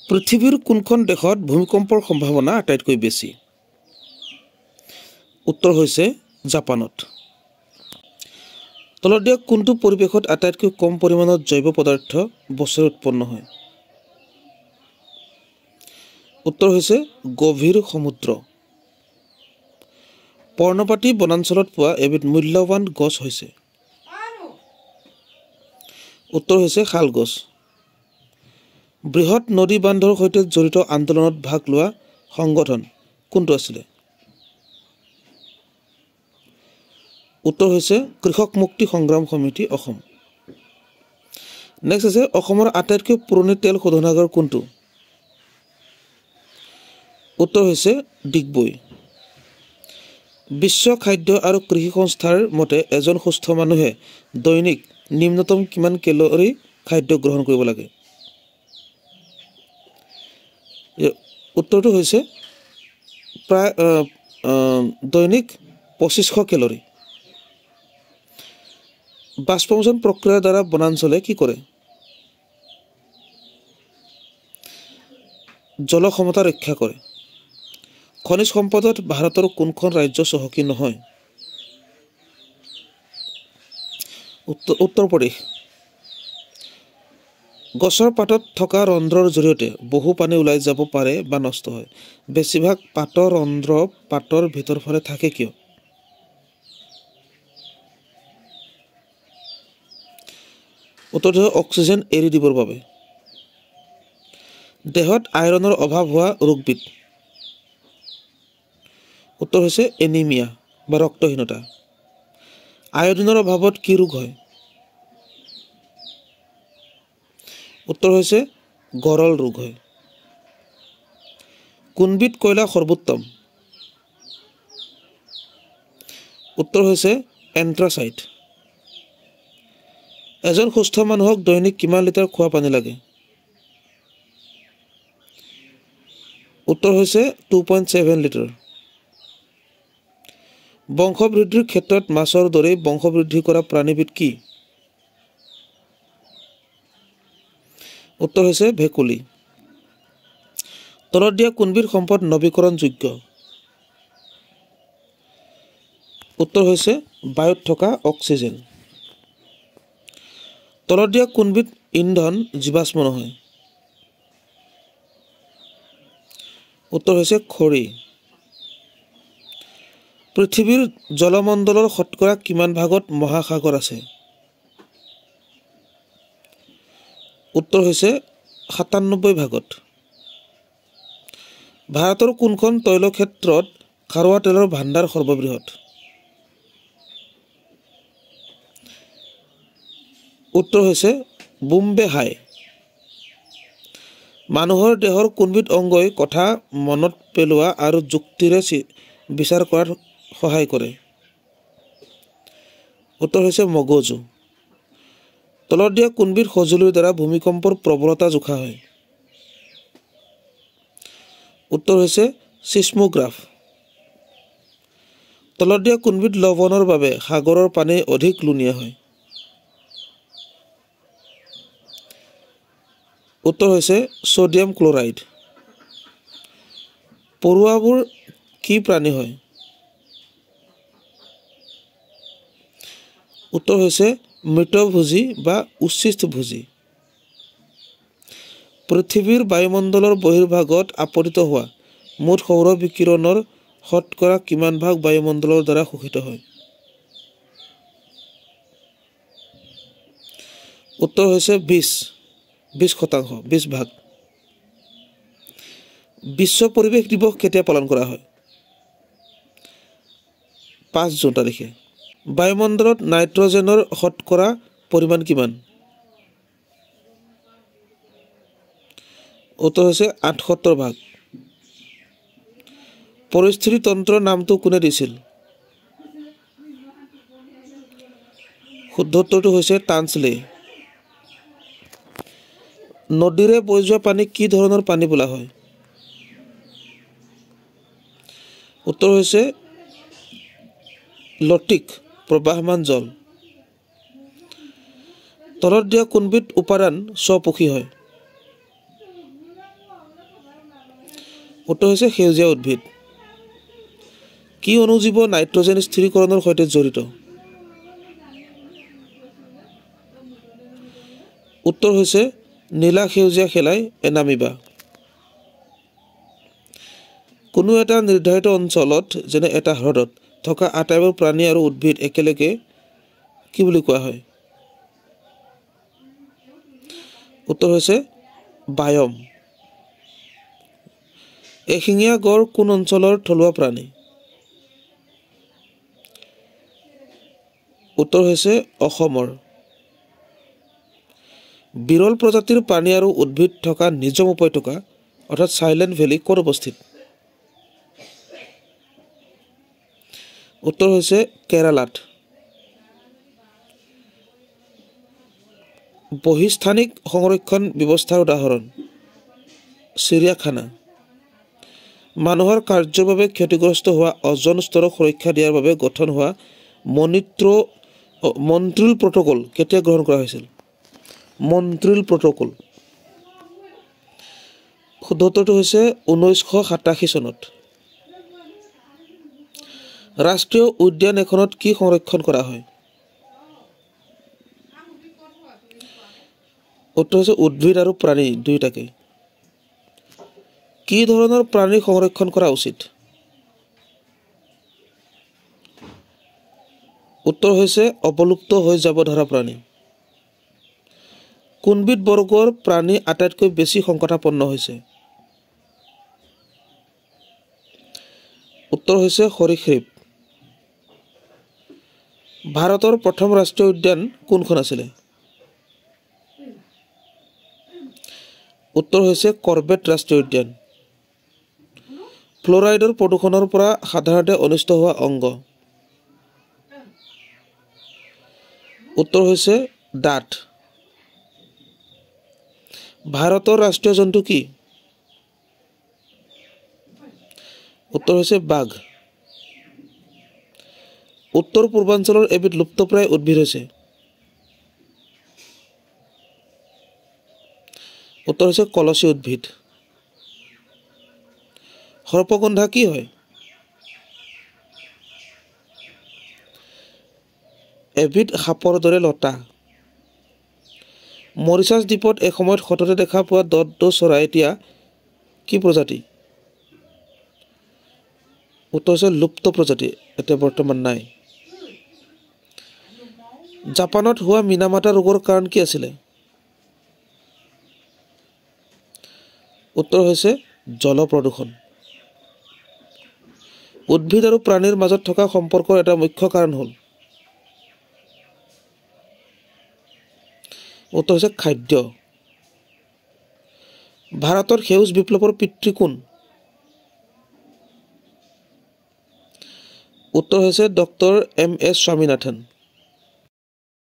পৃথিৱীৰ কোনখন দেশত ভূমিকম্পৰ সম্ভাৱনা আটাইতকৈ বেছি? উত্তৰ হৈছে জাপানত। তলত দিয়া কোনটো পৰিৱেশত আটাইতকৈ কম পৰিমাণৰ জৈৱ পদাৰ্থ বছৰি উৎপন্ন হয়? উত্তৰ হৈছে গভীৰ সমুদ্ৰ। পৰ্ণপাতী বনাঞ্চলত পোৱা এবিধ মূল্যৱান গছ হৈছে? উত্তৰ হৈছে শাল গছ। বৃহৎ নদী বান্ধৰ সৈতে জড়িত আন্দোলনত ভাগ লোৱা সংগঠন কোনটো আছিলে? উত্তৰ হৈছে কৃষক মুক্তি সংগ্ৰাম সমিতি অসম। নেক্সট আছে অসমৰ আটাইতকৈ পুৰণি তেল শোধনাগাৰ কোনটো? উত্তৰ হৈছে ডিগবৈ। বিশ্ব খাদ্য আৰু কৃষি সংস্থাৰ মতে এজন সুস্থ মানুহে দৈনিক নিম্নতম কিমান কেলৰি খাদ্য গ্ৰহণ কৰিব লাগে? উত্তৰটো হৈছে প্ৰায় দৈনিক 2500 কেলৰি। বাষ্পমোচন প্ৰক্ৰিয়াৰ দ্বাৰা বনাঞ্চলে কি কৰে? জল ক্ষমতা ৰক্ষা কৰে। খনিজ সম্পদত ভাৰতৰ কোনখন ৰাজ্য চহকী নহয়? উত্তৰ প্ৰদেশ। গছৰ পাতত থকা ৰন্ধ্ৰৰ জৰিয়তে বহু পানী ওলাই যাব পাৰে বা নষ্ট হয়। বেছিভাগ পাতৰ ৰন্ধ্ৰ পাতৰ ভিতৰ ফালে থাকে কিয়? উত্তৰটো হৈছে অক্সিজেন এৰি দিবৰ বাবে। দেহত আইৰণৰ অভাৱ হোৱা ৰোগবিধ? উত্তৰ হৈছে এনিমিয়া বা ৰক্তহীনতা। আয়োডিনৰ অভাৱত কি ৰোগ হয়? উত্তৰ হৈছে গৰল ৰোগ হয়। কোনবিধ কয়লা সৰ্বোত্তম? উত্তৰ হৈছে এন্থ্ৰাচাইট। এজন সুস্থ মানুহক দৈনিক কিমান লিটাৰ খোৱা পানী লাগে? উত্তৰ হৈছে 2.7 লিটাৰ। বংশবৃদ্ধিৰ ক্ষেত্ৰত মাছৰ দৰে বংশবৃদ্ধি কৰা প্ৰাণীবিধ কি? উত্তৰ হৈছে ভেকুলী। তলত দিয়া কোনবিধ সম্পদ নৱীকৰণযোগ্য? উত্তৰ হৈছে বায়ুত থকা অক্সিজেন। তলত দিয়া কোনবিধ ইন্ধন জীৱাশ্ম নহয়? উত্তৰ হৈছে খৰি। পৃথিৱীৰ জলমণ্ডলৰ শতকৰা কিমান ভাগত মহাসাগৰ আছে? উত্তৰ হৈছে 97 ভাগত। ভাৰতৰ কোনখন তৈলক্ষেত্ৰত খাৰুৱা তেলৰ ভাণ্ডাৰ সৰ্ববৃহৎ? উত্তৰ হৈছে বোম্বে হাই। মানুহৰ দেহৰ কোনবিধ অংগই কথা মনত পেলোৱা আৰু যুক্তিৰে বিচাৰ কৰাত সহায় কৰে? উত্তৰ হৈছে মগজু। তলত দিয়া কোনবিধ সঁজুলিৰ দ্বাৰা ভূমিকম্পৰ প্ৰবলতা জোখা হয়? উত্তৰ হৈছে চিস্মোগ্ৰাফ। তলত দিয়া কোনবিধ লৱণৰ বাবে সাগৰৰ পানী অধিক লুণীয়া হয়? উত্তৰ হৈছে ছডিয়াম ক্লৰাইড। পৰুৱাবোৰ কি প্ৰাণী হয়? উত্তৰ হৈছে মৃতভোজী বা উচ্ছিষ্টভোজী। পৃথিৱীৰ বায়ুমণ্ডলৰ বহিৰ্ভাগত আপতিত হোৱা মুঠ সৌৰ বিকিৰণৰ শতকৰা কিমান ভাগ বায়ুমণ্ডলৰ দ্বাৰা শোষিত হয়? উত্তৰ হৈছে 20 ভাগ। বিশ্ব পৰিৱেশ দিৱস কেতিয়া পালন কৰা হয়? 5 জুন তাৰিখে। বায়ুমণ্ডলত নাইট্ৰজেনৰ শতকৰা পৰিমাণ কিমান? উত্তৰ হৈছে 78 ভাগ। পৰিস্থিতি তন্ত্ৰৰ নামটো কোনে দিছিল? শুদ্ধ উত্তৰটো হৈছে টানছলে। নদীৰে বৈ যোৱা পানী কি ধৰণৰ পানী বোলা হয়? উত্তৰ হৈছে লটিক প্ৰবাহমান জল। তলত দিয়া কোনবিধ উপাদান স্বপোষী হয়? উত্তৰ হৈছে সেউজীয়া উদ্ভিদ। কি অণুজীৱ নাইট্ৰজেন স্থিৰীকৰণৰ সৈতে জড়িত? উত্তৰ হৈছে নীলা সেউজীয়া শেলাই এনামিবা। কোনো এটা নিৰ্ধাৰিত অঞ্চলত যেনে এটা হ্ৰদত থকা আটাইবোৰ প্ৰাণী আৰু উদ্ভিদ একেলগে কি বুলি কোৱা হয়? উত্তৰ হৈছে বায়ম। এশিঙীয়া গড় কোন অঞ্চলৰ থলুৱা প্ৰাণী? উত্তৰ হৈছে অসমৰ। বিৰল প্ৰজাতিৰ প্ৰাণী আৰু উদ্ভিদ থকা নিজম উপত্যকা অৰ্থাৎ চাইলেণ্ট ভেলী ক'ত অৱস্থিত? উত্তৰ হৈছে কেৰালাত। বহিস্থানিক সংৰক্ষণ ব্যৱস্থাৰ উদাহৰণ? চিৰিয়াখানা। মানুহৰ কাৰ্যৰ বাবে ক্ষতিগ্ৰস্ত হোৱা অজন স্তৰক সুৰক্ষা দিয়াৰ বাবে গঠন হোৱা মন্ট্ৰিল প্ৰট'কল কেতিয়া গ্ৰহণ কৰা হৈছিল? Montreal protocol. শুদ্ধ উত্তৰটো হৈছে 1987 চনত। ৰাষ্ট্ৰীয় উদ্যান এখনত কি সংৰক্ষণ কৰা হয়? উত্তৰ হৈছে উদ্ভিদ আৰু প্ৰাণী দুয়োটাকে। কি ধৰণৰ প্ৰাণী সংৰক্ষণ কৰা উচিত? উত্তৰ হৈছে অৱলুপ্ত হৈ যাব ধৰা প্ৰাণী। কোনবিধ বৰ্গৰ প্ৰাণী আটাইতকৈ বেছি সংকটাপন্ন হৈছে? উত্তৰ হৈছে সৰীসৃপ। ভাৰতৰ প্ৰথম ৰাষ্ট্ৰীয় উদ্যান কোনখন আছিলে? উত্তৰ হৈছে কৰবেট ৰাষ্ট্ৰীয় উদ্যান। ফ্ল'ৰাইডৰ প্ৰদূষণৰ পৰা সাধাৰণতে অনিষ্ট হোৱা অংগ? উত্তৰ হৈছে দাঁত। ভাৰতৰ ৰাষ্ট্ৰীয় জন্তু কি? উত্তৰ হৈছে বাঘ। উত্তৰ পূৰ্বাঞ্চলৰ এবিধ লুপ্তপ্ৰায় উদ্ভিদ হৈছে? উত্তৰ হৈছে কলচী উদ্ভিদ। সৰ্পগন্ধা কি হয়? এবিধ সাপৰ দৰে লতা। মৰিচাছ দ্বীপত এসময়ত সততে দেখা পোৱা দদদো চৰাই এতিয়া কি প্ৰজাতি? উত্তৰ হৈছে লুপ্ত প্ৰজাতি, এতিয়া বৰ্তমান নাই। জাপানত হোৱা মিনামাটা ৰোগৰ কাৰণ কি আছিলে? উত্তৰ হৈছে জলপ্ৰদূষণ। উদ্ভিদ আৰু প্ৰাণীৰ মাজত থকা সম্পৰ্কৰ এটা মুখ্য কাৰণ হ'ল? উত্তৰ হৈছে খাদ্য। ভাৰতৰ সেউজ বিপ্লৱৰ পিতৃ কোন? উত্তৰ হৈছে ডক্টৰ M.S. স্বামীনাথন।